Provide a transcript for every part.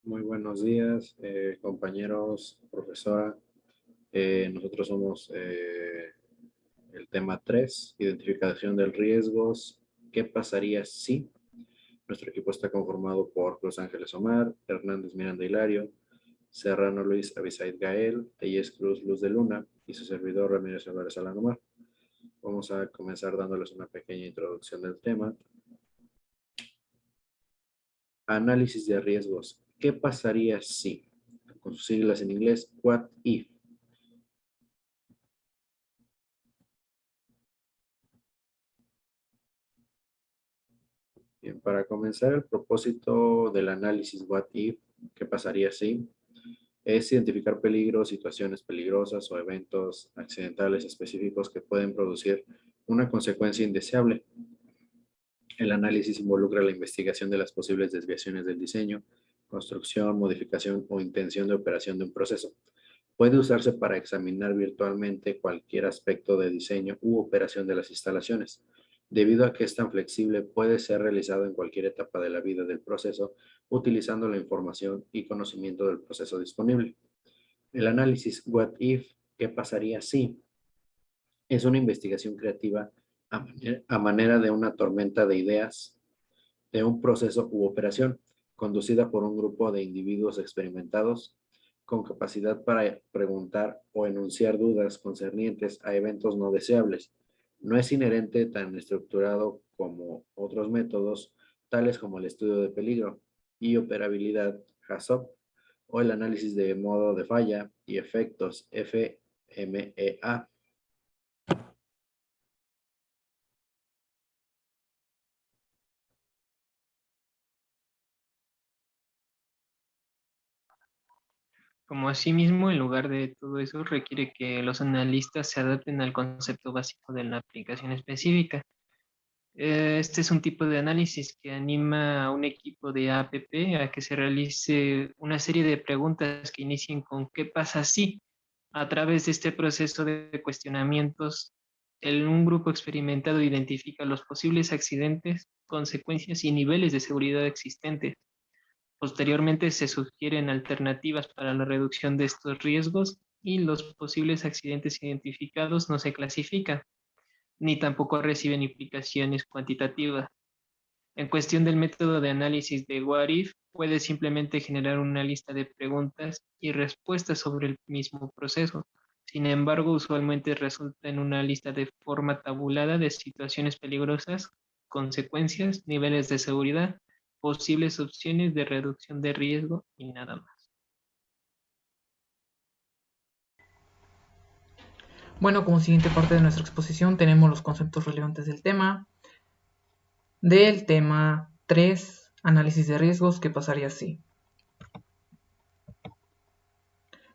Muy buenos días, compañeros, profesora. Nosotros somos el tema 3, identificación de riesgos. ¿Qué pasaría si? Nuestro equipo está conformado por Los Ángeles Omar, Hernández Miranda Hilario, Serrano Luis Abisaid Gael, Telles Cruz Luz de Luna y su servidor Ramírez Álvarez Alanomar. Vamos a comenzar dándoles una pequeña introducción del tema. Análisis de riesgos. ¿Qué pasaría si? Con sus siglas en inglés, what if. Bien, para comenzar, el propósito del análisis what if, ¿qué pasaría si? Es identificar peligros, situaciones peligrosas o eventos accidentales específicos que pueden producir una consecuencia indeseable. El análisis involucra la investigación de las posibles desviaciones del diseño, construcción, modificación o intención de operación de un proceso. Puede usarse para examinar virtualmente cualquier aspecto de diseño u operación de las instalaciones. Debido a que es tan flexible, puede ser realizado en cualquier etapa de la vida del proceso, utilizando la información y conocimiento del proceso disponible. El análisis What If, ¿qué pasaría si? Es una investigación creativa a manera de una tormenta de ideas de un proceso u operación, conducida por un grupo de individuos experimentados con capacidad para preguntar o enunciar dudas concernientes a eventos no deseables. No es inherente tan estructurado como otros métodos, tales como el estudio de peligro y operabilidad HACCP o el análisis de modo de falla y efectos FMEA. Como asimismo, en lugar de todo eso, requiere que los analistas se adapten al concepto básico de la aplicación específica. Este es un tipo de análisis que anima a un equipo de APP a que se realice una serie de preguntas que inicien con ¿qué pasa si? A través de este proceso de cuestionamientos, un grupo experimentado identifica los posibles accidentes, consecuencias y niveles de seguridad existentes. Posteriormente se sugieren alternativas para la reducción de estos riesgos y los posibles accidentes identificados no se clasifican, ni tampoco reciben implicaciones cuantitativas. En cuestión del método de análisis de What If, puede simplemente generar una lista de preguntas y respuestas sobre el mismo proceso. Sin embargo, usualmente resulta en una lista de forma tabulada de situaciones peligrosas, consecuencias, niveles de seguridad, posibles opciones de reducción de riesgo y nada más. Bueno, como siguiente parte de nuestra exposición tenemos los conceptos relevantes del tema 3, análisis de riesgos, ¿qué pasaría si?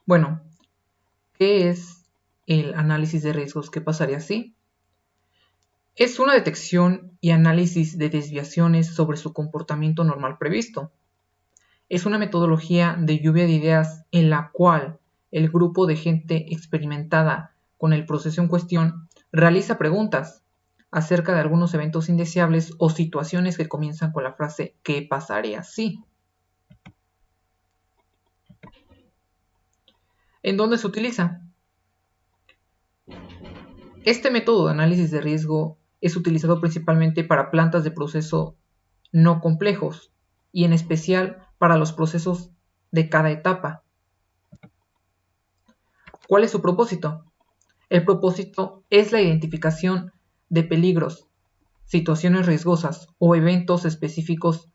Bueno, ¿qué es el análisis de riesgos? ¿Qué pasaría si? Es una detección y análisis de desviaciones sobre su comportamiento normal previsto. Es una metodología de lluvia de ideas en la cual el grupo de gente experimentada con el proceso en cuestión realiza preguntas acerca de algunos eventos indeseables o situaciones que comienzan con la frase ¿qué pasaría si? ¿En dónde se utiliza? Este método de análisis de riesgo es utilizado principalmente para plantas de proceso no complejos y en especial para los procesos de cada etapa. ¿Cuál es su propósito? El propósito es la identificación de peligros, situaciones riesgosas o eventos específicos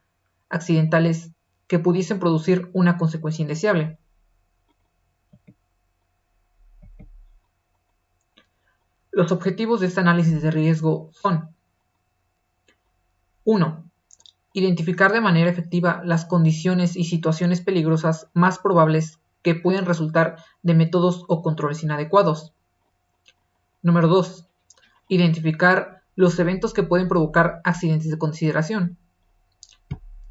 accidentales que pudiesen producir una consecuencia indeseable. Los objetivos de este análisis de riesgo son: 1. Identificar de manera efectiva las condiciones y situaciones peligrosas más probables que pueden resultar de métodos o controles inadecuados. Número 2. Identificar los eventos que pueden provocar accidentes de consideración.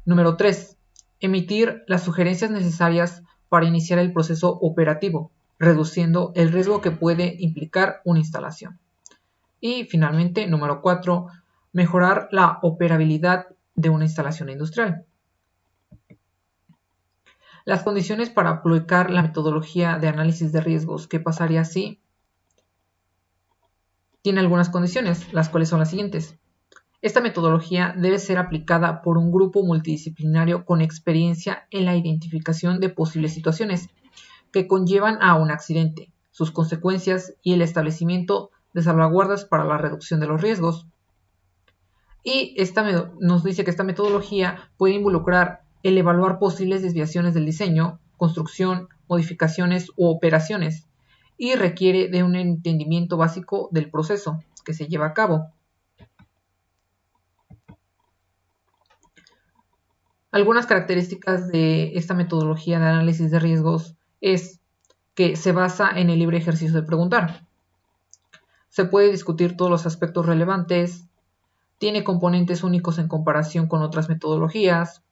Número 3. Emitir las sugerencias necesarias para iniciar el proceso operativo, reduciendo el riesgo que puede implicar una instalación. Y finalmente, número 4. Mejorar la operabilidad de una instalación industrial. Las condiciones para aplicar la metodología de análisis de riesgos, ¿qué pasaría si? Tiene algunas condiciones, las cuales son las siguientes. Esta metodología debe ser aplicada por un grupo multidisciplinario con experiencia en la identificación de posibles situaciones que conllevan a un accidente, sus consecuencias y el establecimiento de salvaguardas para la reducción de los riesgos. Y nos dice que esta metodología puede involucrar el evaluar posibles desviaciones del diseño, construcción, modificaciones u operaciones, y requiere de un entendimiento básico del proceso que se lleva a cabo. Algunas características de esta metodología de análisis de riesgos es que se basa en el libre ejercicio de preguntar. Se puede discutir todos los aspectos relevantes, tiene componentes únicos en comparación con otras metodologías,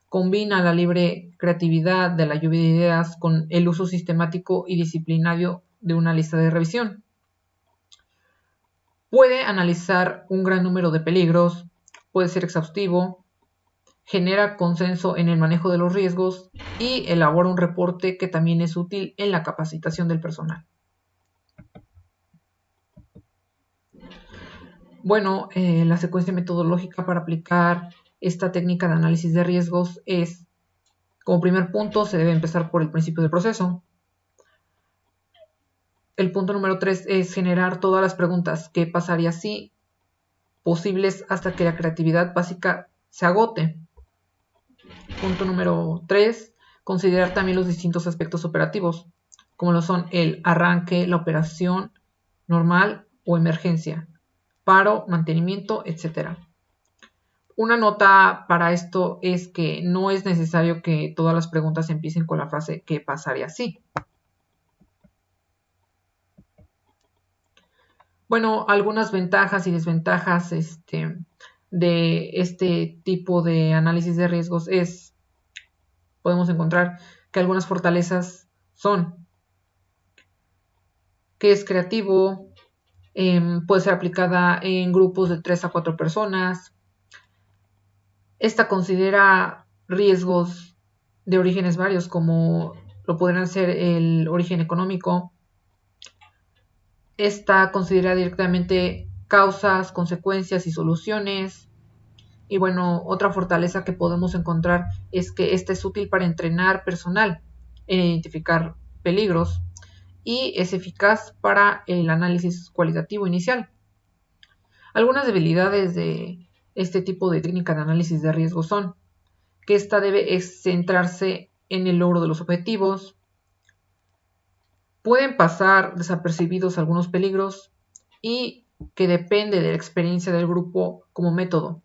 combina la libre creatividad de la lluvia de ideas con el uso sistemático y disciplinario de una lista de revisión. Puede analizar un gran número de peligros, puede ser exhaustivo, genera consenso en el manejo de los riesgos y elabora un reporte que también es útil en la capacitación del personal. Bueno, la secuencia metodológica para aplicar esta técnica de análisis de riesgos es, como primer punto, se debe empezar por el principio del proceso. El punto número 3 es generar todas las preguntas ¿qué pasaría si? Posibles hasta que la creatividad básica se agote. Punto número 3, considerar también los distintos aspectos operativos, como lo son el arranque, la operación normal o emergencia, paro, mantenimiento, etc. Una nota para esto es que no es necesario que todas las preguntas empiecen con la frase ¿qué pasaría si? Bueno, algunas ventajas y desventajas de este tipo de análisis de riesgos podemos encontrar que algunas fortalezas son que es creativo, puede ser aplicada en grupos de 3 a 4 personas. Esta considera riesgos de orígenes varios, como lo podrían ser el origen económico. Esta considera directamente causas, consecuencias y soluciones. Y bueno, otra fortaleza que podemos encontrar es que esta es útil para entrenar personal en identificar peligros y es eficaz para el análisis cualitativo inicial. Algunas debilidades de este tipo de técnica de análisis de riesgo son que esta debe centrarse en el logro de los objetivos, pueden pasar desapercibidos algunos peligros y que depende de la experiencia del grupo como método,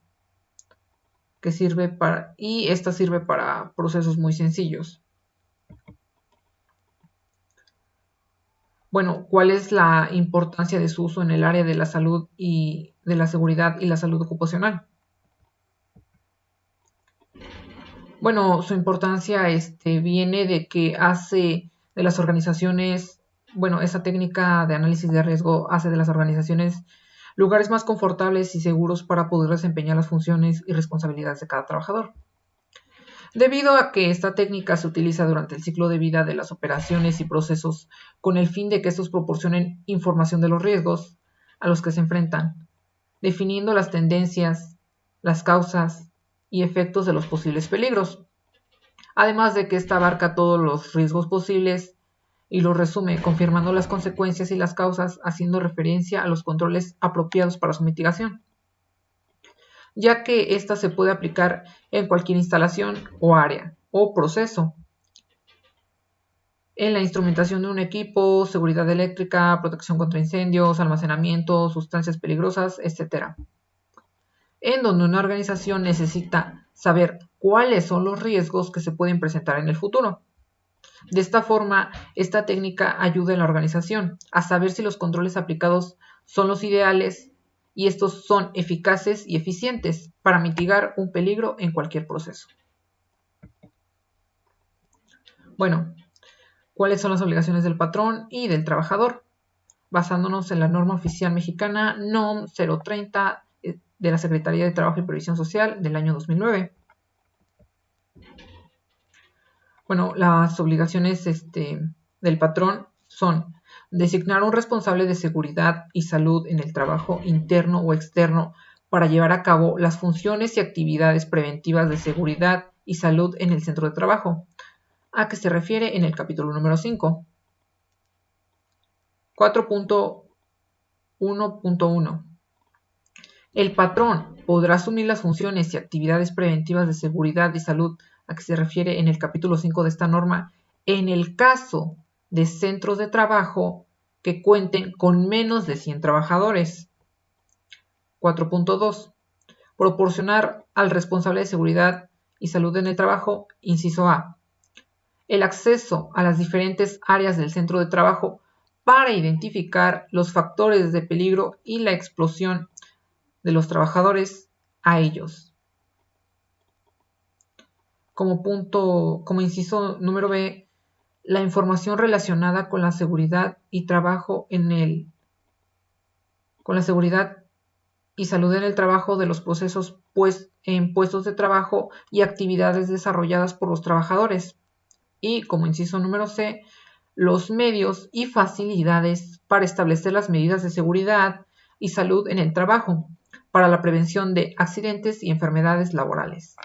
que sirve esta sirve para procesos muy sencillos. Bueno, ¿cuál es la importancia de su uso en el área de la salud y de la seguridad y la salud ocupacional? Bueno, su importancia viene de que hace de las organizaciones, bueno, esa técnica de análisis de riesgo hace de las organizaciones lugares más confortables y seguros para poder desempeñar las funciones y responsabilidades de cada trabajador. Debido a que esta técnica se utiliza durante el ciclo de vida de las operaciones y procesos con el fin de que estos proporcionen información de los riesgos a los que se enfrentan, definiendo las tendencias, las causas y efectos de los posibles peligros. Además de que esta abarca todos los riesgos posibles y los resume, confirmando las consecuencias y las causas, haciendo referencia a los controles apropiados para su mitigación, ya que esta se puede aplicar en cualquier instalación o área o proceso, en la instrumentación de un equipo, seguridad eléctrica, protección contra incendios, almacenamiento, sustancias peligrosas, etc. En donde una organización necesita saber cuáles son los riesgos que se pueden presentar en el futuro. De esta forma, esta técnica ayuda a la organización a saber si los controles aplicados son los ideales y estos son eficaces y eficientes para mitigar un peligro en cualquier proceso. Bueno, ¿cuáles son las obligaciones del patrón y del trabajador? Basándonos en la norma oficial mexicana NOM 030 de la Secretaría de Trabajo y Previsión Social del año 2009. Bueno, las obligaciones del patrón son designar un responsable de seguridad y salud en el trabajo interno o externo para llevar a cabo las funciones y actividades preventivas de seguridad y salud en el centro de trabajo, a que se refiere en el capítulo número 5. 4.1.1. El patrón podrá asumir las funciones y actividades preventivas de seguridad y salud a que se refiere en el capítulo 5 de esta norma en el caso de centros de trabajo que cuenten con menos de 100 trabajadores. 4.2. Proporcionar al responsable de seguridad y salud en el trabajo, inciso A, el acceso a las diferentes áreas del centro de trabajo para identificar los factores de peligro y la exposición de los trabajadores a ellos. Como inciso número B, la información relacionada con la seguridad y trabajo con la seguridad y salud en el trabajo de los procesos en puestos de trabajo y actividades desarrolladas por los trabajadores. Y como inciso número C, los medios y facilidades para establecer las medidas de seguridad y salud en el trabajo para la prevención de accidentes y enfermedades laborales.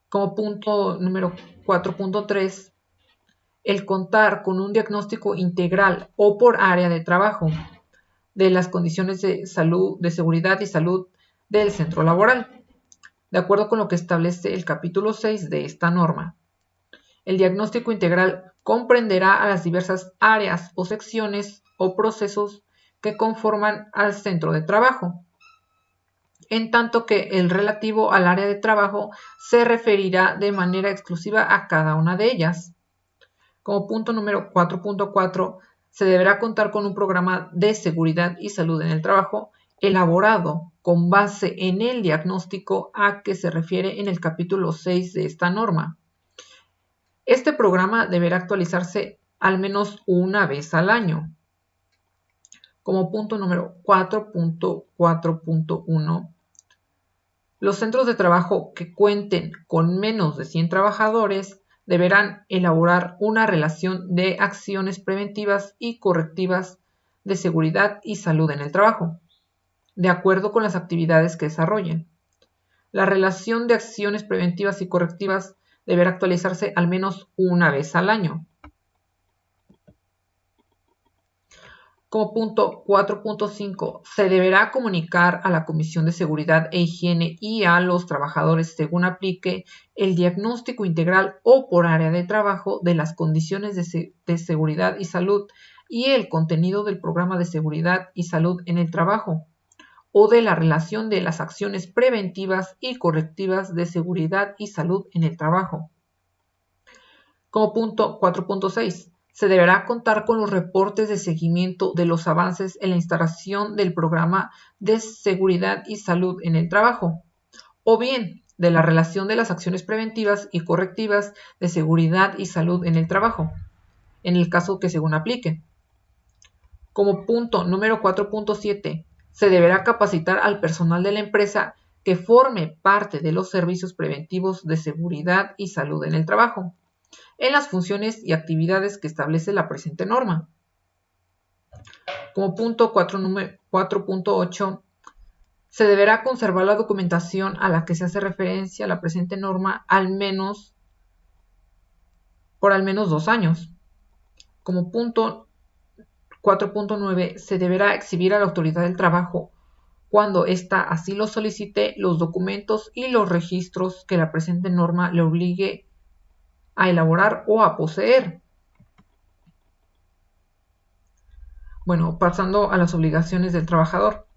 Como punto número 4.3, el contar con un diagnóstico integral o por área de trabajo de las condiciones de salud, de seguridad y salud del centro laboral, de acuerdo con lo que establece el capítulo 6 de esta norma. El diagnóstico integral comprenderá a las diversas áreas o secciones o procesos que conforman al centro de trabajo, en tanto que el relativo al área de trabajo se referirá de manera exclusiva a cada una de ellas. Como punto número 4.4, se deberá contar con un programa de seguridad y salud en el trabajo elaborado con base en el diagnóstico a que se refiere en el capítulo 6 de esta norma. Este programa deberá actualizarse al menos una vez al año. Como punto número 4.4.1, los centros de trabajo que cuenten con menos de 100 trabajadores deberán elaborar una relación de acciones preventivas y correctivas de seguridad y salud en el trabajo, de acuerdo con las actividades que desarrollen. La relación de acciones preventivas y correctivas deberá actualizarse al menos una vez al año. Como punto 4.5, se deberá comunicar a la Comisión de Seguridad e Higiene y a los trabajadores según aplique el diagnóstico integral o por área de trabajo de las condiciones de seguridad y salud y el contenido del programa de seguridad y salud en el trabajo o de la relación de las acciones preventivas y correctivas de seguridad y salud en el trabajo. Como punto 4.6, se deberá contar con los reportes de seguimiento de los avances en la instalación del programa de seguridad y salud en el trabajo, o bien de la relación de las acciones preventivas y correctivas de seguridad y salud en el trabajo, en el caso que según aplique. Como punto número 4.7, se deberá capacitar al personal de la empresa que forme parte de los servicios preventivos de seguridad y salud en el trabajo, en las funciones y actividades que establece la presente norma. Como punto 4.8, se deberá conservar la documentación a la que se hace referencia la presente norma por al menos 2 años. Como punto 4.9, se deberá exhibir a la autoridad del trabajo, cuando ésta así lo solicite, los documentos y los registros que la presente norma le obligue a elaborar o a poseer. Bueno, pasando a las obligaciones del trabajador.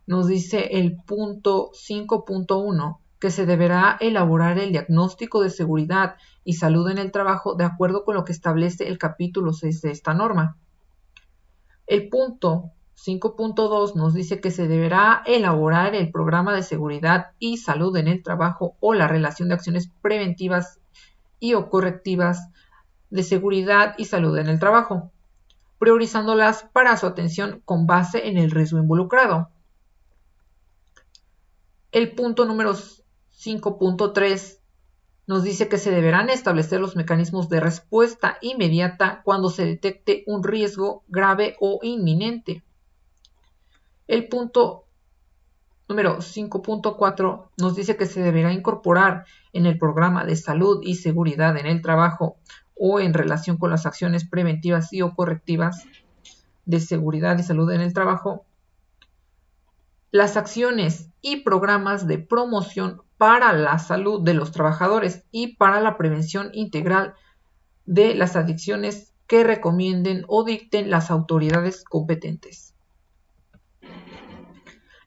Nos dice el punto 5.1 que se deberá elaborar el diagnóstico de seguridad y salud en el trabajo de acuerdo con lo que establece el capítulo 6 de esta norma. El punto 5.2 nos dice que se deberá elaborar el programa de seguridad y salud en el trabajo o la relación de acciones preventivas y o correctivas de seguridad y salud en el trabajo, priorizándolas para su atención con base en el riesgo involucrado. El punto número 5.3 nos dice que se deberán establecer los mecanismos de respuesta inmediata cuando se detecte un riesgo grave o inminente. El punto número 5.4 nos dice que se deberá incorporar en el programa de salud y seguridad en el trabajo o en relación con las acciones preventivas y o correctivas de seguridad y salud en el trabajo, las acciones y programas de promoción para la salud de los trabajadores y para la prevención integral de las adicciones que recomienden o dicten las autoridades competentes.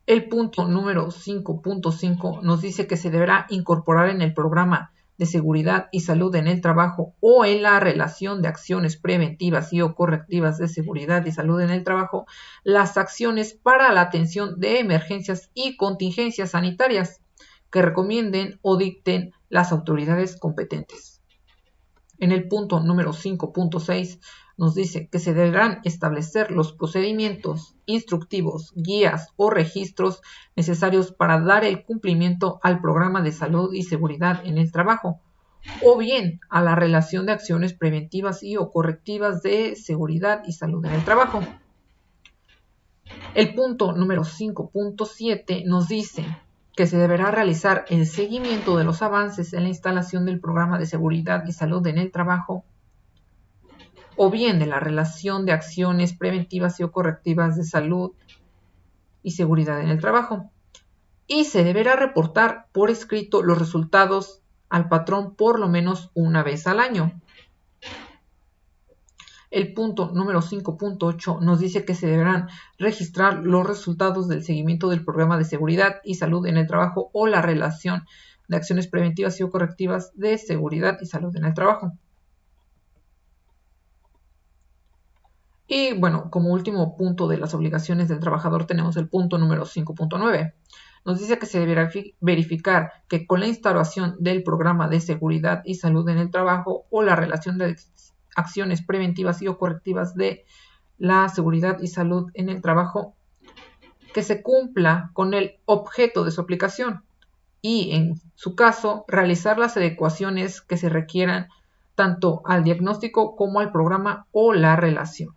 El punto número 5.5 nos dice que se deberá incorporar en el programa de seguridad y salud en el trabajo o en la relación de acciones preventivas y o correctivas de seguridad y salud en el trabajo las acciones para la atención de emergencias y contingencias sanitarias que recomienden o dicten las autoridades competentes. En el punto número 5.6 nos dice que se deberán establecer los procedimientos instructivos, guías o registros necesarios para dar el cumplimiento al programa de salud y seguridad en el trabajo, o bien a la relación de acciones preventivas y o correctivas de seguridad y salud en el trabajo. El punto número 5.7 nos dice que se deberá realizar el seguimiento de los avances en la instalación del programa de seguridad y salud en el trabajo, o bien de la relación de acciones preventivas y o correctivas de salud y seguridad en el trabajo. Y se deberá reportar por escrito los resultados al patrón por lo menos una vez al año. El punto número 5.8 nos dice que se deberán registrar los resultados del seguimiento del programa de seguridad y salud en el trabajo o la relación de acciones preventivas y o correctivas de seguridad y salud en el trabajo. Y bueno, como último punto de las obligaciones del trabajador tenemos el punto número 5.9. Nos dice que se deberá verificar que con la instauración del programa de seguridad y salud en el trabajo o la relación de acciones preventivas y o correctivas de la seguridad y salud en el trabajo, que se cumpla con el objeto de su aplicación y, en su caso, realizar las adecuaciones que se requieran tanto al diagnóstico como al programa o la relación.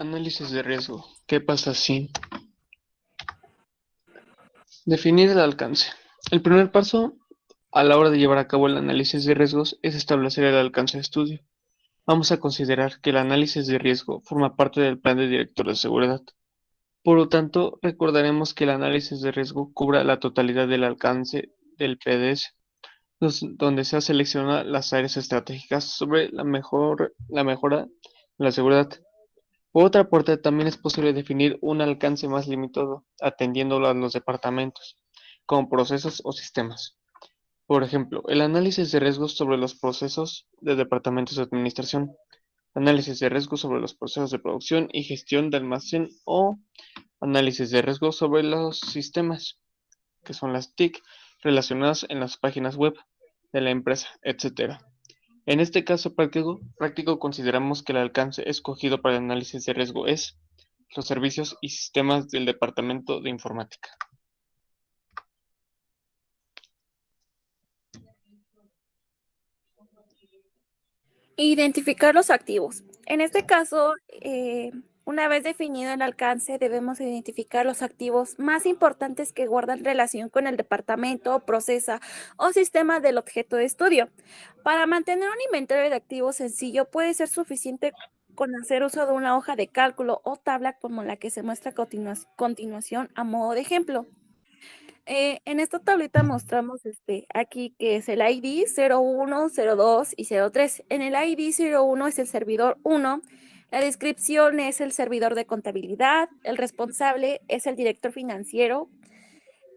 Análisis de riesgo. ¿Qué pasa si? Definir el alcance. El primer paso a la hora de llevar a cabo el análisis de riesgos es establecer el alcance de estudio. Vamos a considerar que el análisis de riesgo forma parte del plan de director de seguridad. Por lo tanto, recordaremos que el análisis de riesgo cubre la totalidad del alcance del PDS, donde se seleccionan las áreas estratégicas sobre la mejora de la seguridad. Por otra parte, también es posible definir un alcance más limitado, atendiendo a los departamentos, como procesos o sistemas. Por ejemplo, el análisis de riesgos sobre los procesos de departamentos de administración, análisis de riesgos sobre los procesos de producción y gestión de almacén o análisis de riesgos sobre los sistemas, que son las TIC, relacionadas en las páginas web de la empresa, etc. En este caso práctico consideramos que el alcance escogido para el análisis de riesgo es los servicios y sistemas del Departamento de Informática. Identificar los activos. En este caso, una vez definido el alcance, debemos identificar los activos más importantes que guardan relación con el departamento, procesa o sistema del objeto de estudio. Para mantener un inventario de activos sencillo, puede ser suficiente con hacer uso de una hoja de cálculo o tabla como la que se muestra a continuación a modo de ejemplo. En esta tablita mostramos aquí que es el ID 01, 02 y 03. En el ID 01 es el servidor 1, la descripción es el servidor de contabilidad, el responsable es el director financiero,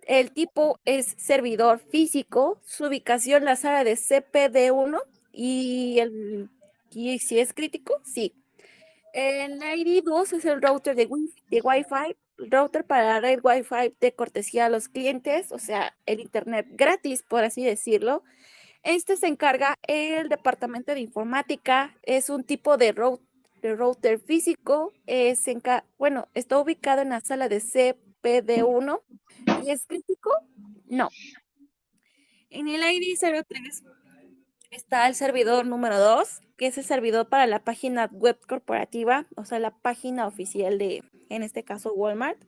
el tipo es servidor físico, su ubicación la sala de CPD1 y si es crítico, sí. El ID2 es el router de Wi-Fi, router para la red Wi-Fi de cortesía a los clientes, o sea, el internet gratis, por así decirlo. Este se encarga el departamento de informática, es un tipo de router físico, bueno, está ubicado en la sala de CPD1 y es crítico. No. En el ID 03 está el servidor número 2, que es el servidor para la página web corporativa, o sea, la página oficial de, en este caso, Walmart.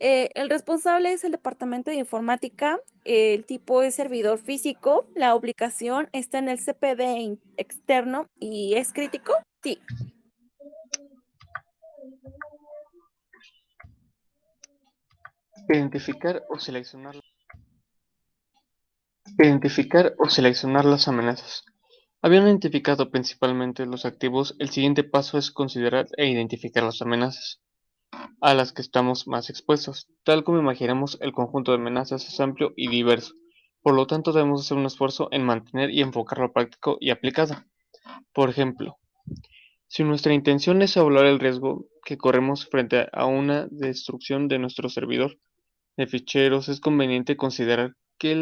El responsable es el departamento de informática, el tipo es servidor físico, la ubicación está en el CPD externo y es crítico. Sí. Identificar o seleccionar las amenazas. Habiendo identificado principalmente los activos, el siguiente paso es considerar e identificar las amenazas a las que estamos más expuestos. Tal como imaginamos, el conjunto de amenazas es amplio y diverso. Por lo tanto, debemos hacer un esfuerzo en mantener y enfocar lo práctico y aplicado. Por ejemplo, si nuestra intención es evaluar el riesgo que corremos frente a una destrucción de nuestro servidor de ficheros, es conveniente considerar que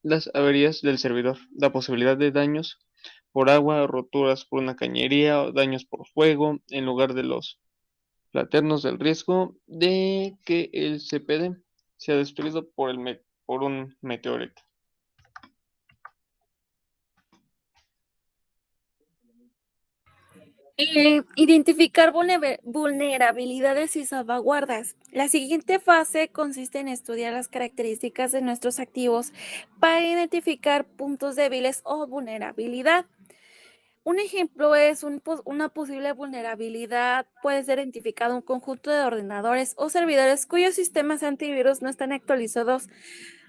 las averías del servidor, la posibilidad de daños por agua, roturas por una cañería o daños por fuego, en lugar de los platernos del riesgo de que el CPD sea destruido por un meteorito. Identificar vulnerabilidades y salvaguardas. La siguiente fase consiste en estudiar las características de nuestros activos para identificar puntos débiles o vulnerabilidad. Un ejemplo es una posible vulnerabilidad. Puede ser identificado un conjunto de ordenadores o servidores cuyos sistemas antivirus no están actualizados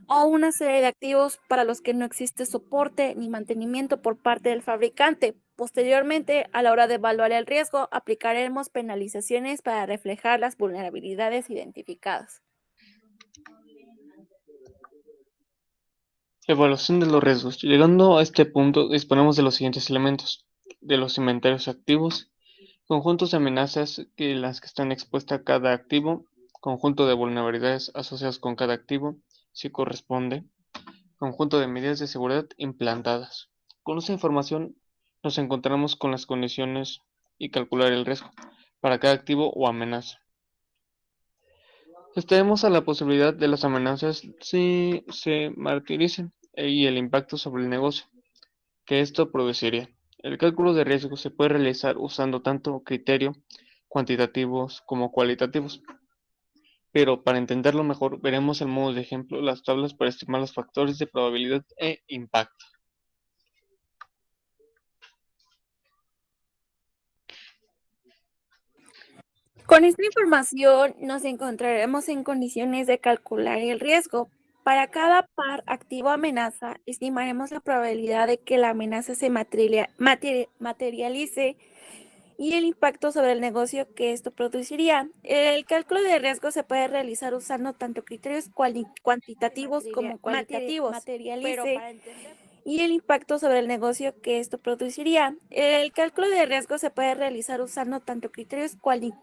o una serie de activos para los que no existe soporte ni mantenimiento por parte del fabricante. Posteriormente, a la hora de evaluar el riesgo, aplicaremos penalizaciones para reflejar las vulnerabilidades identificadas. Evaluación de los riesgos. Llegando a este punto, disponemos de los siguientes elementos: de los inventarios activos, conjuntos de amenazas que las que están expuestas a cada activo, conjunto de vulnerabilidades asociadas con cada activo, si corresponde, conjunto de medidas de seguridad implantadas. Con esta información nos encontramos con las condiciones y calcular el riesgo para cada activo o amenaza. Estaremos a la posibilidad de las amenazas si se materialicen y el impacto sobre el negocio que esto produciría. El cálculo de riesgo se puede realizar usando tanto criterios cuantitativos como cualitativos, pero para entenderlo mejor veremos en modo de ejemplo las tablas para estimar los factores de probabilidad e impacto. Con esta información nos encontraremos en condiciones de calcular el riesgo. Para cada par activo amenaza, estimaremos la probabilidad de que la amenaza se materialice y el impacto sobre el negocio que esto produciría. El cálculo de riesgo se puede realizar usando tanto criterios cuantitativos como cualitativos. Y el impacto sobre el negocio que esto produciría. El cálculo de riesgo se puede realizar usando tanto criterios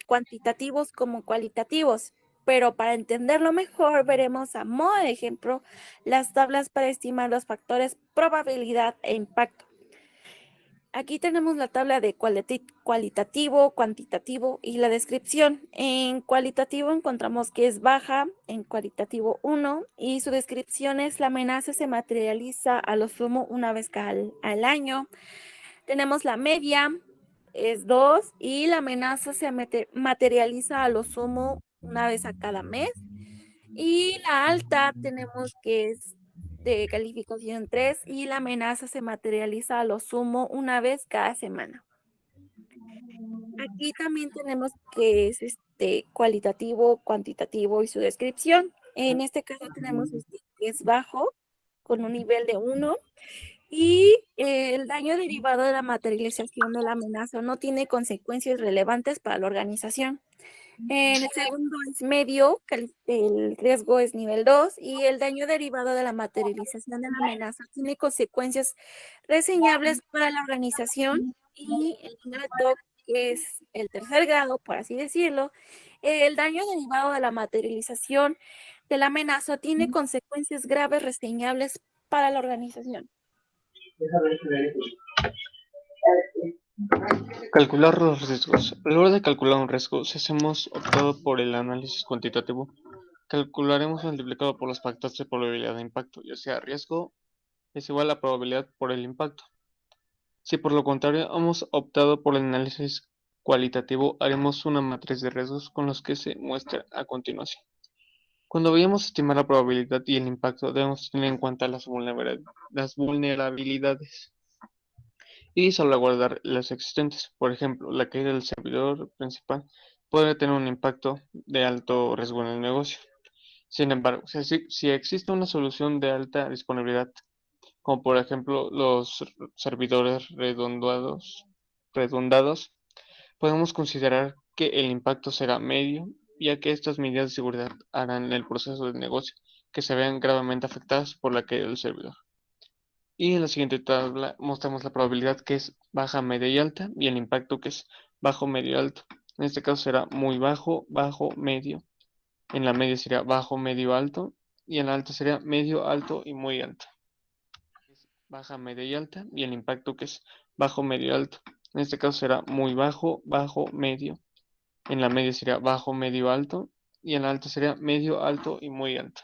cuantitativos como cualitativos, pero para entenderlo mejor veremos a modo de ejemplo las tablas para estimar los factores probabilidad e impacto. Aquí tenemos la tabla de cualitativo, cuantitativo y la descripción. En cualitativo encontramos que es baja, en cualitativo 1, y su descripción es: la amenaza se materializa a lo sumo una vez al año. Tenemos la media, es 2, y la amenaza se materializa a lo sumo una vez a cada mes. Y la alta tenemos que es de calificación 3 y la amenaza se materializa a lo sumo una vez cada semana. Aquí también tenemos que es cualitativo, cuantitativo y su descripción. En este caso tenemos que es bajo, con un nivel de 1, y el daño derivado de la materialización de la amenaza no tiene consecuencias relevantes para la organización. En el segundo es medio, el riesgo es nivel 2 y el daño derivado de la materialización de la amenaza tiene consecuencias reseñables para la organización. Y el alto, que es el tercer grado, por así decirlo, el daño derivado de la materialización de la amenaza tiene consecuencias graves reseñables para la organización. Calcular los riesgos. A la hora de calcular un riesgo, si hacemos optado por el análisis cuantitativo, calcularemos multiplicado por los factores de probabilidad de impacto, ya sea riesgo es igual a probabilidad por el impacto. Si por lo contrario hemos optado por el análisis cualitativo, haremos una matriz de riesgos con los que se muestra a continuación. Cuando vayamos a estimar la probabilidad y el impacto, debemos tener en cuenta las vulnerabilidades y salvaguardar las existentes. Por ejemplo, la caída del servidor principal puede tener un impacto de alto riesgo en el negocio. Sin embargo, si existe una solución de alta disponibilidad, como por ejemplo los servidores redundados, podemos considerar que el impacto será medio, ya que estas medidas de seguridad harán el proceso de negocio que se vean gravemente afectadas por la caída del servidor. Y en la siguiente tabla mostramos la probabilidad que es baja, media y alta, y el impacto que es bajo, medio y alto. En este caso será muy bajo, bajo, medio. En la media sería bajo, medio, alto, y en la alta sería medio, alto y muy alto. Baja, media y alta, y el impacto que es bajo, medio y alto. En este caso será muy bajo, bajo, medio. En la media sería bajo, medio, alto, y en la alta sería medio, alto y muy alto.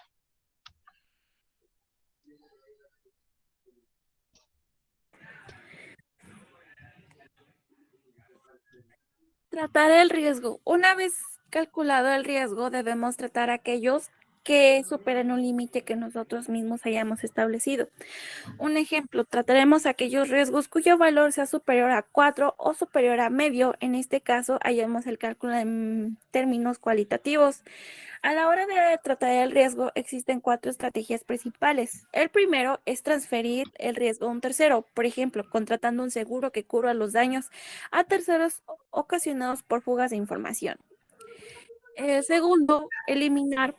Tratar el riesgo. Una vez calculado el riesgo, debemos tratar aquellos que superen un límite que nosotros mismos hayamos establecido. Un ejemplo, trataremos aquellos riesgos cuyo valor sea superior a 4 o superior a medio. En este caso, hallamos el cálculo en términos cualitativos. A la hora de tratar el riesgo, existen 4 estrategias principales. El primero es transferir el riesgo a un tercero, por ejemplo, contratando un seguro que cubra los daños a terceros ocasionados por fugas de información. El segundo, eliminar.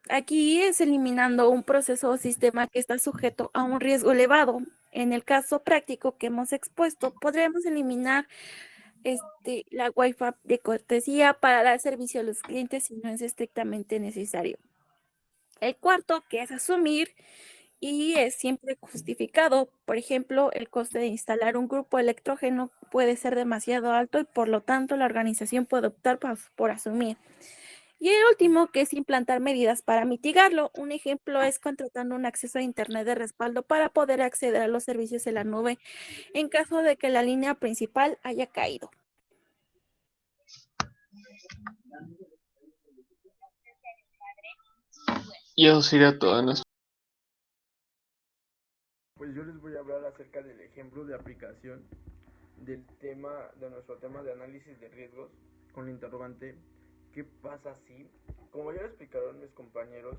Aquí es eliminando un proceso o sistema que está sujeto a un riesgo elevado. En el caso práctico que hemos expuesto, podríamos eliminar la Wi-Fi de cortesía para dar servicio a los clientes si no es estrictamente necesario. El cuarto, que es asumir y es siempre justificado. Por ejemplo, el coste de instalar un grupo electrógeno puede ser demasiado alto y por lo tanto la organización puede optar por asumir. Y el último, que es implantar medidas para mitigarlo. Un ejemplo es contratando un acceso a Internet de respaldo para poder acceder a los servicios de la nube en caso de que la línea principal haya caído. Y eso sería todo en nuestro. Pues yo les voy a hablar acerca del ejemplo de aplicación de nuestro tema de análisis de riesgos con la interrogante ¿qué pasa si? Como ya lo explicaron mis compañeros,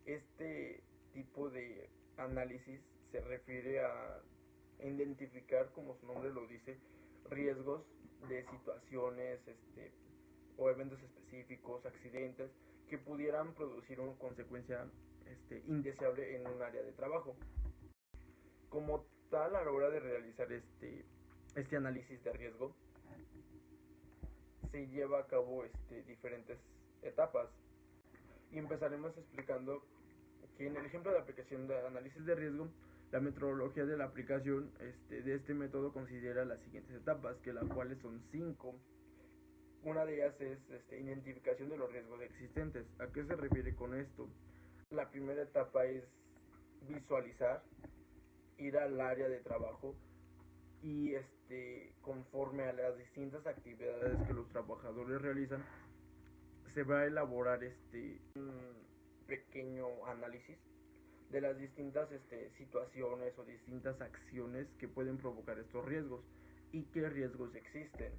este tipo de análisis se refiere a identificar, como su nombre lo dice, riesgos de situaciones o eventos específicos, accidentes que pudieran producir una consecuencia indeseable en un área de trabajo. Como tal, a la hora de realizar este análisis de riesgo, se lleva a cabo diferentes etapas. Y empezaremos explicando que en el ejemplo de aplicación de análisis de riesgo, la metodología de la aplicación de este método considera las siguientes etapas, que las cuales son 5. Una de ellas es identificación de los riesgos existentes. ¿A qué se refiere con esto? La primera etapa es visualizar, ir al área de trabajo y conforme a las distintas actividades que los trabajadores realizan, se va a elaborar un pequeño análisis de las distintas situaciones o distintas acciones que pueden provocar estos riesgos y qué riesgos existen.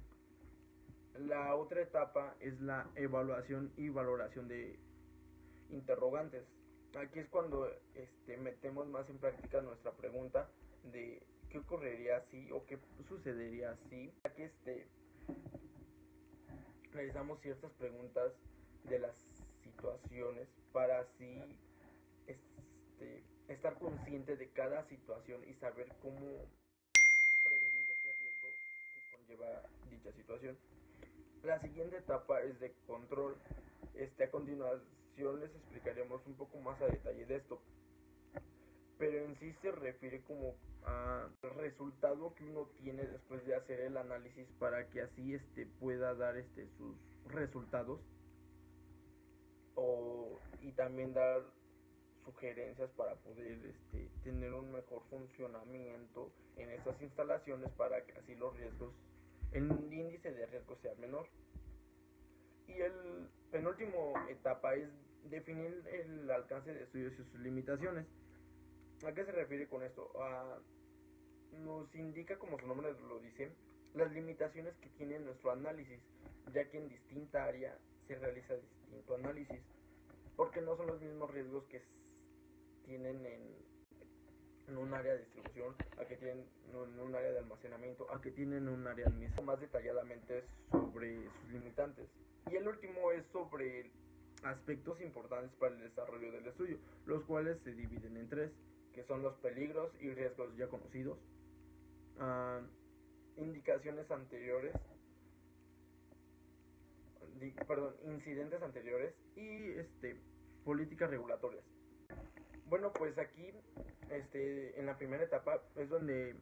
La otra etapa es la evaluación y valoración de interrogantes. Aquí es cuando metemos más en práctica nuestra pregunta de qué ocurriría si o qué sucedería si. Aquí realizamos ciertas preguntas de las situaciones para así estar consciente de cada situación y saber cómo prevenir ese riesgo que conlleva dicha situación. La siguiente etapa es de control. A continuación les explicaremos un poco más a detalle de esto. pero en sí se refiere como al resultado que uno tiene después de hacer el análisis para que así pueda dar sus resultados y también dar sugerencias para poder tener un mejor funcionamiento en estas instalaciones para que así el índice de riesgo sea menor. Y el penúltimo etapa es definir el alcance de estudios y sus limitaciones. ¿A qué se refiere con esto? Nos indica, como su nombre lo dice, las limitaciones que tiene nuestro análisis, ya que en distinta área se realiza distinto análisis, porque no son los mismos riesgos que tienen en un área de distribución, a que tienen en un área de almacenamiento, a que tienen un área administrativa, más detalladamente sobre sus limitantes. Y el último es sobre aspectos importantes para el desarrollo del estudio, los cuales se dividen en tres, que son los peligros y riesgos ya conocidos, indicaciones anteriores, incidentes anteriores y políticas regulatorias. Bueno, pues aquí en la primera etapa es donde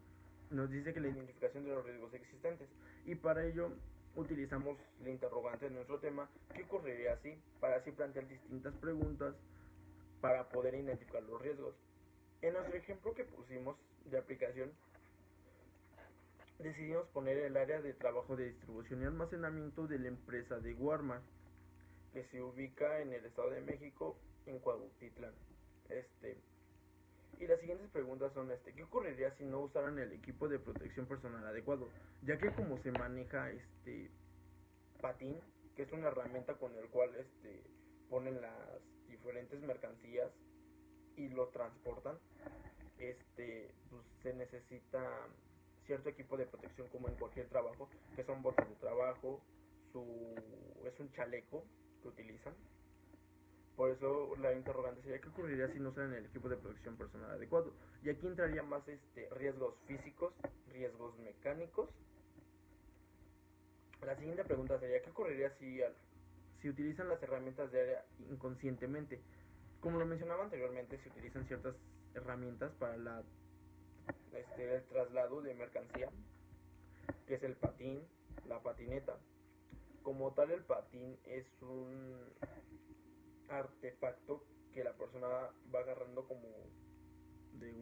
nos dice que la identificación de los riesgos existentes, y para ello utilizamos la interrogante de nuestro tema, ¿qué ocurriría si? Para así plantear distintas preguntas para poder identificar los riesgos. En nuestro ejemplo que pusimos de aplicación, decidimos poner el área de trabajo de distribución y almacenamiento de la empresa de Walmart, que se ubica en el Estado de México, en Cuautitlán. Y las siguientes preguntas son ¿qué ocurriría si no usaran el equipo de protección personal adecuado? Ya que como se maneja patín, que es una herramienta con el cual ponen las diferentes mercancías y lo transportan, pues se necesita cierto equipo de protección como en cualquier trabajo, que son botas de trabajo, es un chaleco que utilizan. Por eso la interrogante sería ¿qué ocurriría si no usaran el equipo de protección personal adecuado? Y aquí entraría más riesgos físicos, riesgos mecánicos. La siguiente pregunta sería ¿qué ocurriría si utilizan las herramientas de área inconscientemente? Como lo mencionaba anteriormente, se utilizan ciertas herramientas para el traslado de mercancía, que es el patín, la patineta. Como tal, el patín es un artefacto que la persona va agarrando como de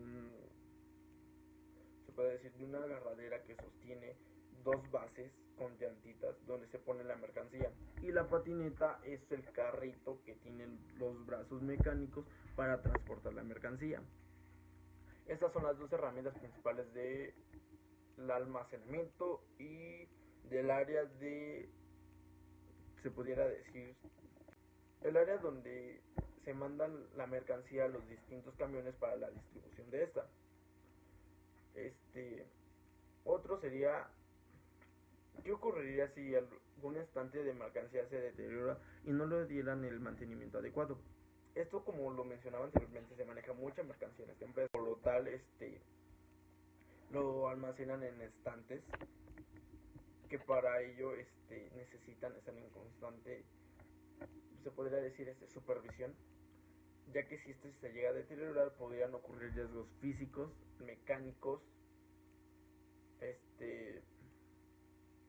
se puede decir, de una agarradera que sostiene dos bases con llantitas donde se pone la mercancía. Y la patineta es el carrito que tiene los brazos mecánicos para transportar la mercancía. Estas son las dos herramientas principales del almacenamiento y del área se pudiera decir, el área donde se manda la mercancía a los distintos camiones para la distribución de esta. Otro sería ¿qué ocurriría si algún estante de mercancía se deteriora y no le dieran el mantenimiento adecuado? Esto, como lo mencionaba anteriormente, se maneja mucha mercancía en esta empresa, por lo tal lo almacenan en estantes que para ello necesitan estar en constante, se podría decir, supervisión, ya que si se llega a deteriorar podrían ocurrir riesgos físicos, mecánicos,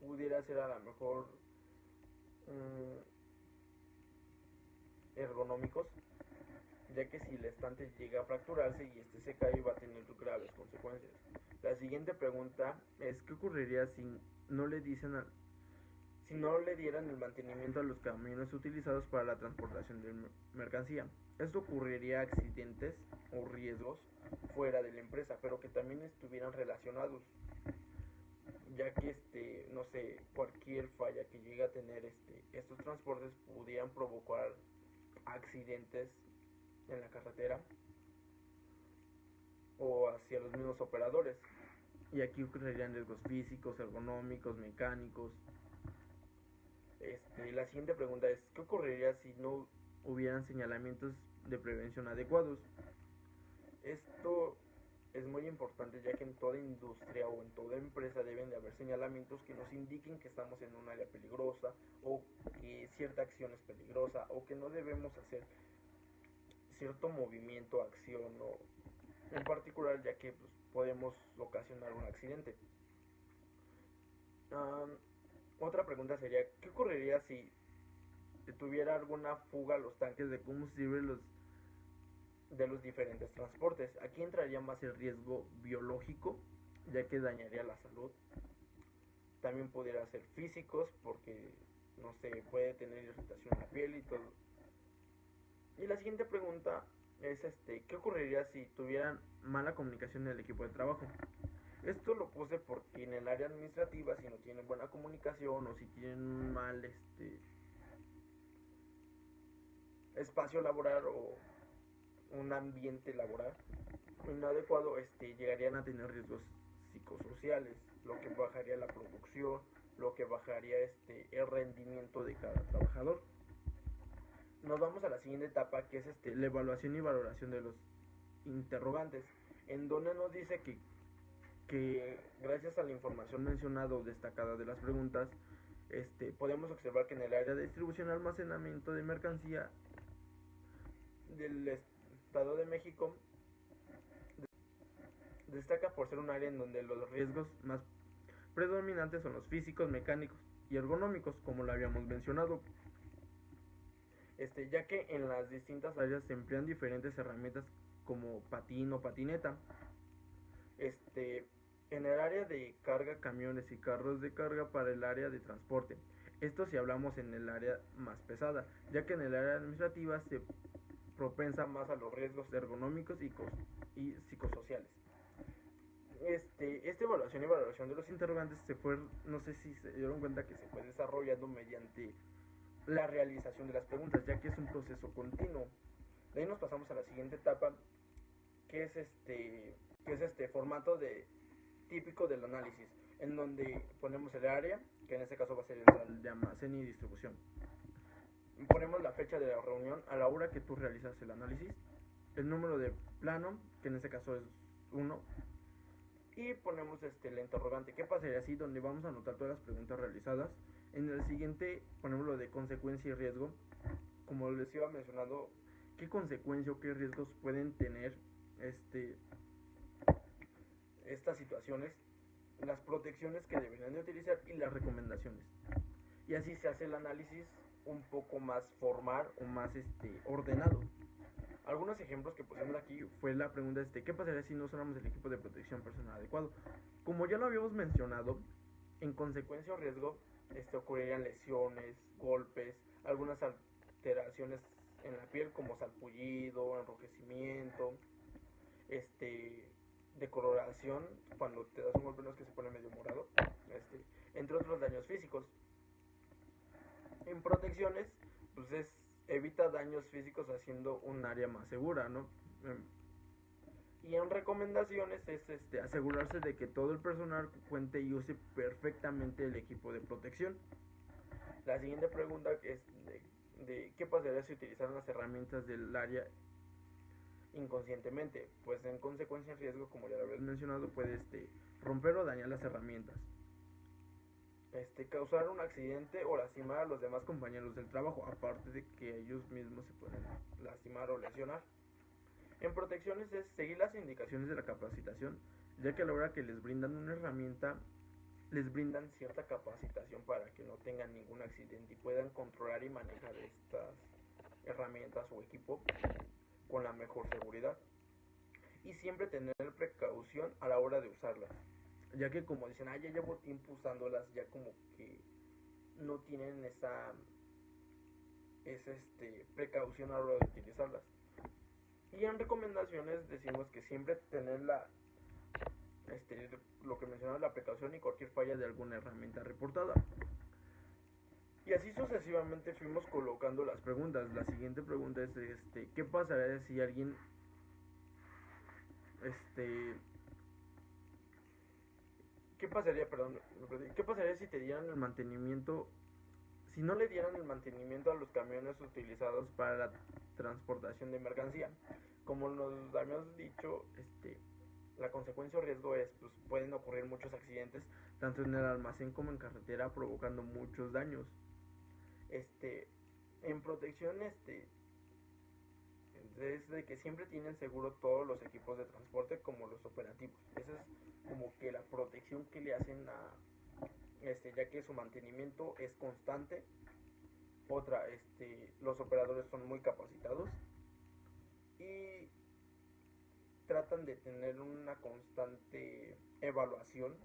pudiera ser a lo mejor ergonómicos, ya que si el estante llega a fracturarse y se cae va a tener graves consecuencias. La siguiente pregunta es ¿qué ocurriría si no le dieran el mantenimiento a los camiones utilizados para la transportación de mercancía? Esto ocurriría accidentes o riesgos fuera de la empresa, pero que también estuvieran relacionados, ya que no sé, cualquier falla que llegue a tener estos transportes pudieran provocar accidentes en la carretera o hacia los mismos operadores. Y aquí ocurrirían riesgos físicos, ergonómicos, mecánicos. La siguiente pregunta es ¿qué ocurriría si no hubieran señalamientos de prevención adecuados? Esto es muy importante, ya que en toda industria o en toda empresa deben de haber señalamientos que nos indiquen que estamos en un área peligrosa, o que cierta acción es peligrosa, o que no debemos hacer cierto movimiento, acción en particular, ya que pues, podemos ocasionar un accidente. Otra pregunta sería, ¿qué ocurriría si tuviera alguna fuga a los tanques de combustible de los diferentes transportes? Aquí entraría más el riesgo biológico, ya que dañaría la salud. También pudiera ser físicos, porque no sé, puede tener irritación en la piel y todo. Y la siguiente pregunta es ¿qué ocurriría si tuvieran mala comunicación en el equipo de trabajo? Esto lo puse porque en el área administrativa, si no tienen buena comunicación o si tienen un mal espacio laboral o un ambiente laboral inadecuado, llegarían a tener riesgos psicosociales, lo que bajaría la producción, lo que bajaría el rendimiento de cada trabajador. Nos vamos a la siguiente etapa, que es la evaluación y valoración de los interrogantes, en donde nos dice que gracias a la información mencionada o destacada de las preguntas, podemos observar que en el área de distribución y almacenamiento de mercancía del Estado de México destaca por ser un área en donde los riesgos más predominantes son los físicos, mecánicos y ergonómicos, como lo habíamos mencionado, ya que en las distintas áreas se emplean diferentes herramientas como patín o patineta. En el área de carga, camiones y carros de carga para el área de transporte. Esto si hablamos en el área más pesada, ya que en el área administrativa se propensa más a los riesgos ergonómicos y psicosociales. Esta evaluación y valoración de los interrogantes no sé si se dieron cuenta que se fue desarrollando mediante la realización de las preguntas, ya que es un proceso continuo. De ahí nos pasamos a la siguiente etapa, que es este formato típico del análisis, en donde ponemos el área, que en este caso va a ser el de almacén y distribución. Ponemos la fecha de la reunión a la hora que tú realizas el análisis, el número de plano, que en este caso es 1, y ponemos la interrogante, ¿qué pasaría si? Donde vamos a anotar todas las preguntas realizadas. En el siguiente ponemos lo de consecuencia y riesgo, como les iba mencionando, qué consecuencia o qué riesgos pueden tener estas situaciones, las protecciones que deberían de utilizar y las recomendaciones. Y así se hace el análisis un poco más formal o más ordenado. Algunos ejemplos que pusimos aquí fue la pregunta ¿qué pasaría si no usáramos el equipo de protección personal adecuado? Como ya lo habíamos mencionado, en consecuencia o riesgo ocurrirían lesiones, golpes, algunas alteraciones en la piel como salpullido, enrojecimiento, decoloración, cuando te das un golpe no es que se pone medio morado, entre otros daños físicos. En protecciones, pues evita daños físicos haciendo un área más segura, ¿no? Y en recomendaciones es asegurarse de que todo el personal cuente y use perfectamente el equipo de protección. La siguiente pregunta es de qué pasaría si utilizaran las herramientas del área inconscientemente. Pues en consecuencia el riesgo, como ya lo habías mencionado, puede romper o dañar las herramientas, causar un accidente o lastimar a los demás compañeros del trabajo, aparte de que ellos mismos se pueden lastimar o lesionar. En protecciones es seguir las indicaciones de la capacitación, ya que a la hora que les brindan una herramienta, les brindan cierta capacitación para que no tengan ningún accidente y puedan controlar y manejar estas herramientas o equipo con la mejor seguridad. Y siempre tener precaución a la hora de usarlas, ya que como dicen, ya llevo tiempo usándolas, ya como que no tienen esa precaución a la hora de utilizarlas. Y en recomendaciones decimos que siempre tener lo que mencionaba, la precaución y cualquier falla de alguna herramienta reportada. Y así sucesivamente fuimos colocando las preguntas. La siguiente pregunta es ¿qué pasaría si alguien ¿qué pasaría si te dieran el mantenimiento, si no le dieran el mantenimiento a los camiones utilizados para la transportación de mercancía? Como nos habíamos dicho, la consecuencia o riesgo es, pues pueden ocurrir muchos accidentes, tanto en el almacén como en carretera, provocando muchos daños. En protección, es de que siempre tienen seguro todos los equipos de transporte como los operativos. Esa es como que la protección que le hacen a ya que su mantenimiento es constante. Otra, los operadores son muy capacitados y tratan de tener una constante evaluación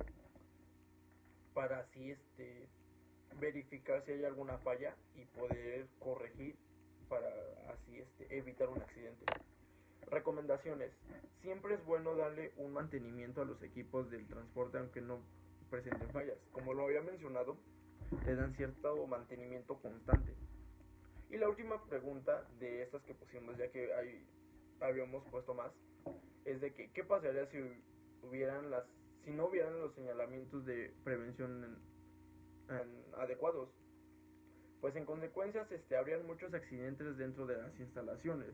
para así verificar si hay alguna falla y poder corregir para así evitar un accidente. Recomendaciones. Siempre es bueno darle un mantenimiento a los equipos del transporte aunque no presenten fallas. Como lo había mencionado, le dan cierto mantenimiento constante. Y la última pregunta de estas que pusimos, ya que habíamos puesto más, es de que ¿qué pasaría si no hubieran los señalamientos de prevención adecuados? Pues en consecuencias habrían muchos accidentes dentro de las instalaciones,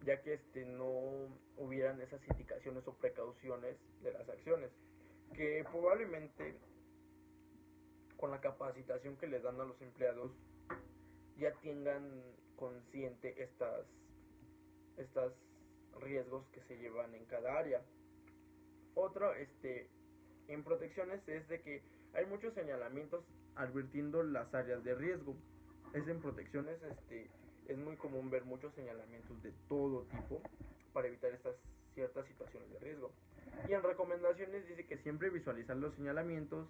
ya que no hubieran esas indicaciones o precauciones de las acciones, que probablemente con la capacitación que les dan a los empleados ya tengan consciente estas riesgos que se llevan en cada área. Otro en protecciones es de que hay muchos señalamientos advirtiendo las áreas de riesgo. En protecciones es muy común ver muchos señalamientos de todo tipo para evitar estas ciertas situaciones de riesgo. Y en recomendaciones dice que siempre visualizar los señalamientos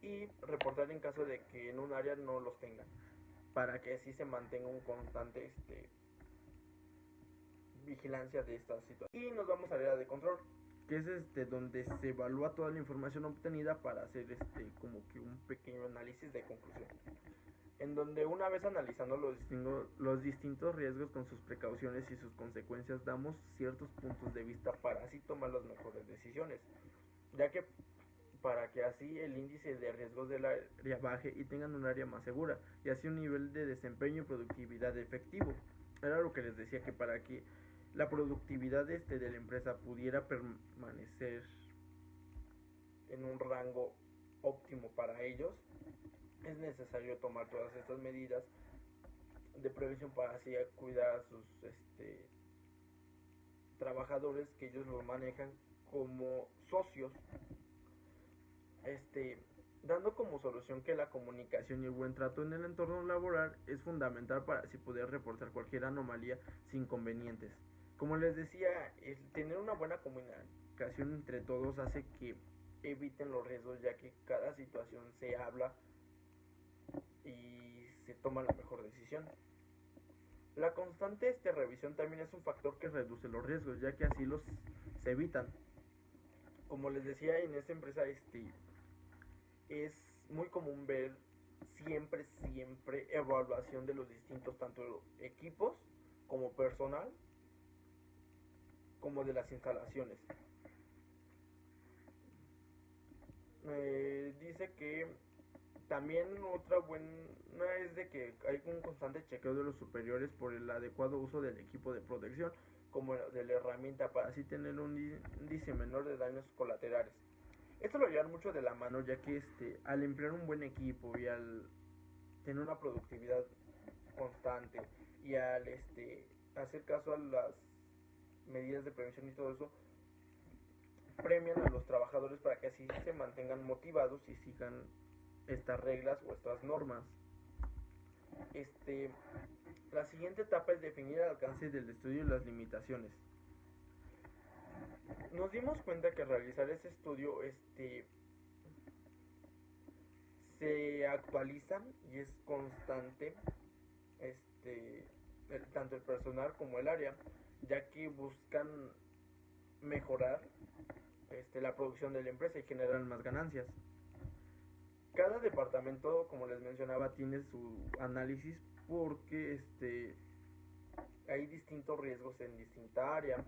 y reportar en caso de que en un área no los tengan, para que así se mantenga un constante vigilancia de estas situaciones. Y nos vamos al área de control, que es donde se evalúa toda la información obtenida para hacer como que un pequeño análisis de conclusión, en donde una vez analizando los distintos riesgos con sus precauciones y sus consecuencias, damos ciertos puntos de vista para así tomar las mejores decisiones, ya que para que así el índice de riesgos del área baje y tengan un área más segura y así un nivel de desempeño y productividad efectivo. Era lo que les decía, que para que la productividad de la empresa pudiera permanecer en un rango óptimo para ellos, es necesario tomar todas estas medidas de prevención para así cuidar a sus trabajadores, que ellos lo manejan como socios, dando como solución que la comunicación y el buen trato en el entorno laboral es fundamental para así poder reportar cualquier anomalía sin inconvenientes. Como les decía, el tener una buena comunicación entre todos hace que eviten los riesgos, ya que cada situación se habla y se toma la mejor decisión. La constante revisión también es un factor que reduce los riesgos, ya que así los se evitan. Como les decía, en esta empresa es muy común ver siempre evaluación de los distintos tanto equipos como personal como de las instalaciones. Dice que también otra buena es de que hay un constante chequeo de los superiores por el adecuado uso del equipo de protección como de la herramienta para así tener un índice menor de daños colaterales. Esto lo llevan mucho de la mano, ya que al emplear un buen equipo y al tener una productividad constante y al hacer caso a las medidas de prevención y todo eso, premian a los trabajadores para que así se mantengan motivados y sigan estas reglas o estas normas. La siguiente etapa es definir el alcance del estudio y las limitaciones. Nos dimos cuenta que realizar ese estudio se actualiza y es constante tanto el personal como el área, ya que buscan mejorar la producción de la empresa y generar más ganancias. Cada departamento, como les mencionaba, tiene su análisis porque hay distintos riesgos en distinta área,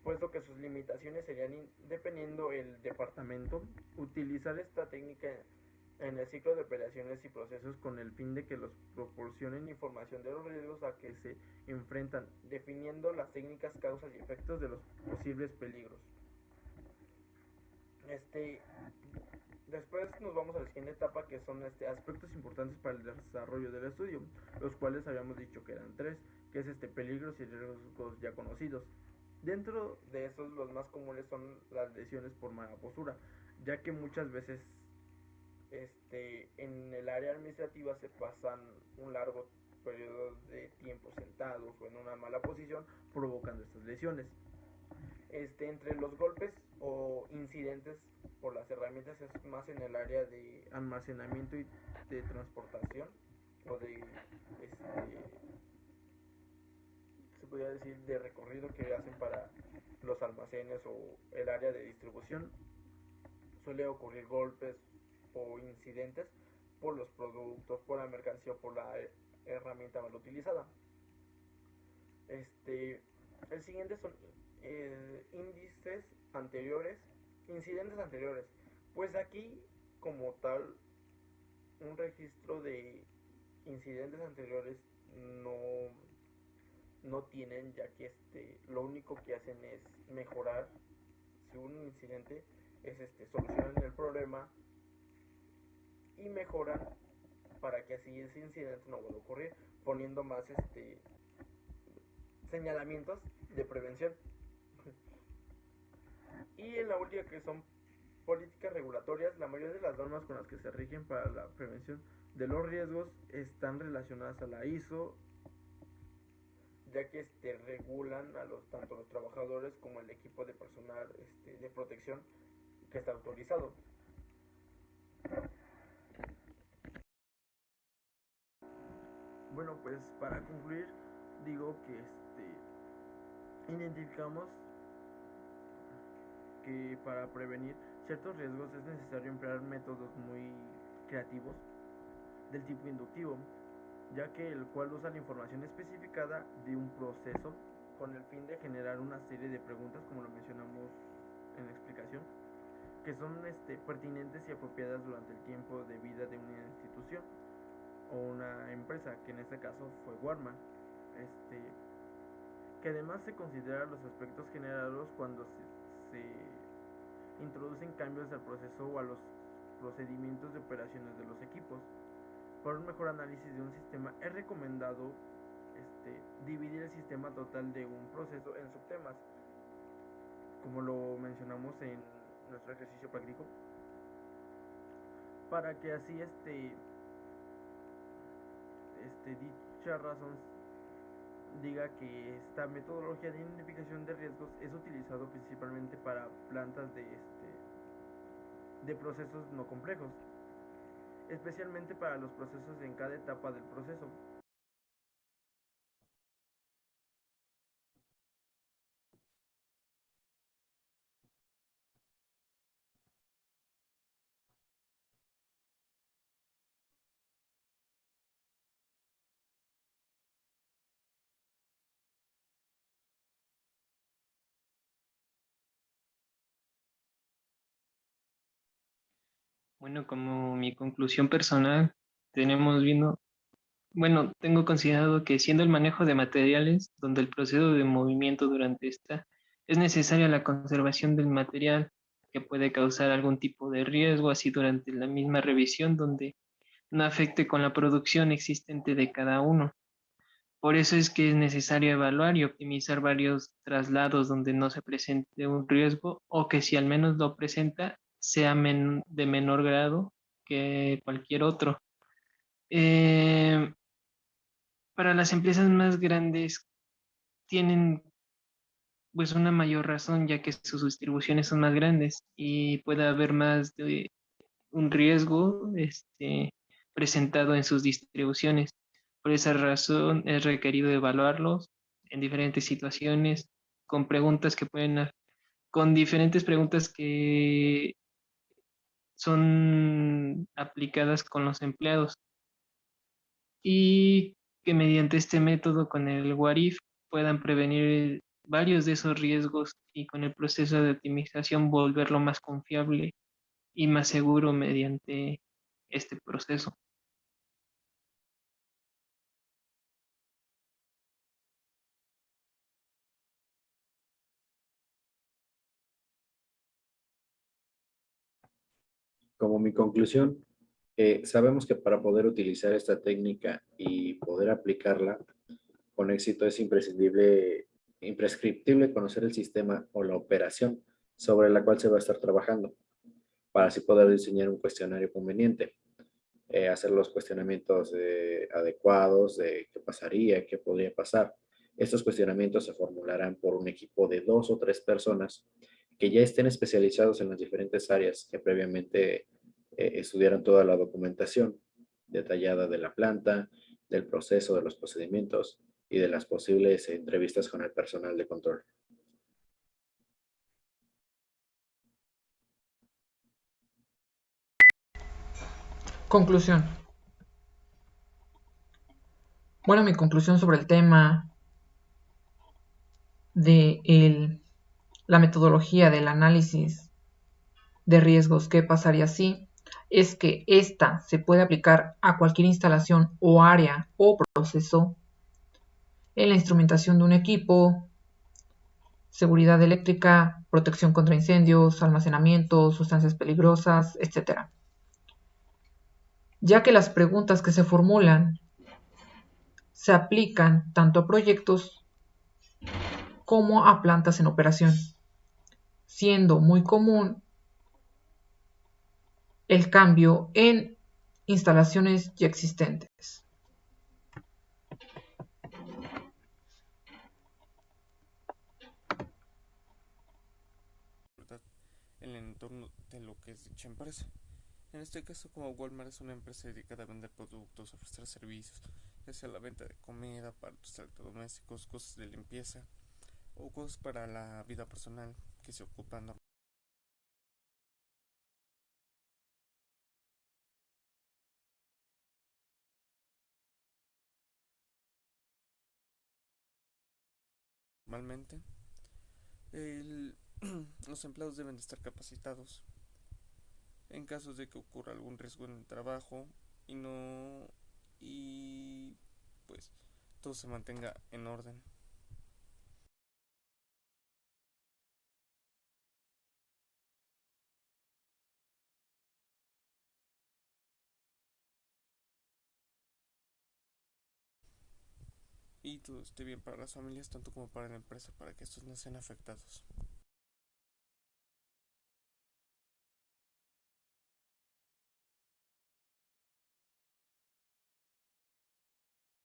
puesto que sus limitaciones serían, dependiendo el departamento, utilizar esta técnica en el ciclo de operaciones y procesos con el fin de que los proporcionen información de los riesgos a que se enfrentan, definiendo las técnicas, causas y efectos de los posibles peligros. Después nos vamos a la siguiente etapa, que son aspectos importantes para el desarrollo del estudio, los cuales habíamos dicho que eran tres, que es peligros y riesgos ya conocidos. Dentro de estos, los más comunes son las lesiones por mala postura, ya que muchas veces en el área administrativa se pasan un largo periodo de tiempo sentados o en una mala posición, provocando estas lesiones. Entre los golpes o incidentes por las herramientas es más en el área de almacenamiento y de transportación, o de se podría decir de recorrido que hacen para los almacenes o el área de distribución. Suele ocurrir golpes o incidentes por los productos, por la mercancía o por la herramienta mal utilizada. El siguiente son índices anteriores, incidentes anteriores. Pues aquí, como tal, un registro de incidentes anteriores no, no tienen, ya que lo único que hacen es mejorar. Si un incidente es solucionan el problema y mejoran para que así ese incidente no vuelva a ocurrir, poniendo más señalamientos de prevención. Y en la última, que son políticas regulatorias, la mayoría de las normas con las que se rigen para la prevención de los riesgos están relacionadas a la ISO, ya que regulan a tanto los trabajadores como el equipo de personal de protección que está autorizado. Bueno, pues para concluir digo que identificamos que para prevenir ciertos riesgos es necesario emplear métodos muy creativos del tipo inductivo, ya que el cual usa la información especificada de un proceso con el fin de generar una serie de preguntas, como lo mencionamos en la explicación, que son pertinentes y apropiadas durante el tiempo de vida de una institución o una empresa, que en este caso fue Walmart, que además se consideran los aspectos generados cuando se introducen cambios al proceso o a los procedimientos de operaciones de los equipos. Para un mejor análisis de un sistema es recomendado dividir el sistema total de un proceso en subtemas, como lo mencionamos en nuestro ejercicio práctico, para que así dicha razón diga que esta metodología de identificación de riesgos es utilizado principalmente para plantas de procesos no complejos, especialmente para los procesos en cada etapa del proceso. Bueno, como mi conclusión personal, tenemos viendo, bueno, tengo considerado que siendo el manejo de materiales, donde el proceso de movimiento durante esta es necesaria la conservación del material que puede causar algún tipo de riesgo, así durante la misma revisión, donde no afecte con la producción existente de cada uno. Por eso es que es necesario evaluar y optimizar varios traslados donde no se presente un riesgo o que si al menos lo presenta sea de menor grado que cualquier otro. Eh, para las empresas más grandes tienen pues una mayor razón ya que sus distribuciones son más grandes y puede haber más de un riesgo presentado en sus distribuciones. Por esa razón es requerido evaluarlos en diferentes situaciones con preguntas que con diferentes preguntas que son aplicadas con los empleados y que mediante este método con el WARIF puedan prevenir varios de esos riesgos y con el proceso de optimización volverlo más confiable y más seguro mediante este proceso. Como mi conclusión, sabemos que para poder utilizar esta técnica y poder aplicarla con éxito es imprescriptible conocer el sistema o la operación sobre la cual se va a estar trabajando para así poder diseñar un cuestionario conveniente, hacer los cuestionamientos adecuados de qué pasaría, qué podría pasar. Estos cuestionamientos se formularán por un equipo de 2 o 3 personas que ya estén especializados en las diferentes áreas que previamente estudiaron toda la documentación detallada de la planta, del proceso, de los procedimientos y de las posibles entrevistas con el personal de control. Conclusión. Bueno, mi conclusión sobre el tema de la metodología del análisis de riesgos, ¿qué pasaría si? Es que esta se puede aplicar a cualquier instalación o área o proceso en la instrumentación de un equipo, seguridad eléctrica, protección contra incendios, almacenamiento, sustancias peligrosas, etc. Ya que las preguntas que se formulan se aplican tanto a proyectos como a plantas en operación, siendo muy común el cambio en instalaciones ya existentes. En el entorno de lo que es dicha empresa. En este caso, como Walmart es una empresa dedicada a vender productos, ofrecer servicios, ya sea la venta de comida, aparatos electrodomésticos, cosas de limpieza o cosas para la vida personal que se ocupan normalmente, el- los empleados deben de estar capacitados en casos de que ocurra algún riesgo en el trabajo y no y pues todo se mantenga en orden. Y todo esté bien para las familias tanto como para la empresa para que estos no sean afectados.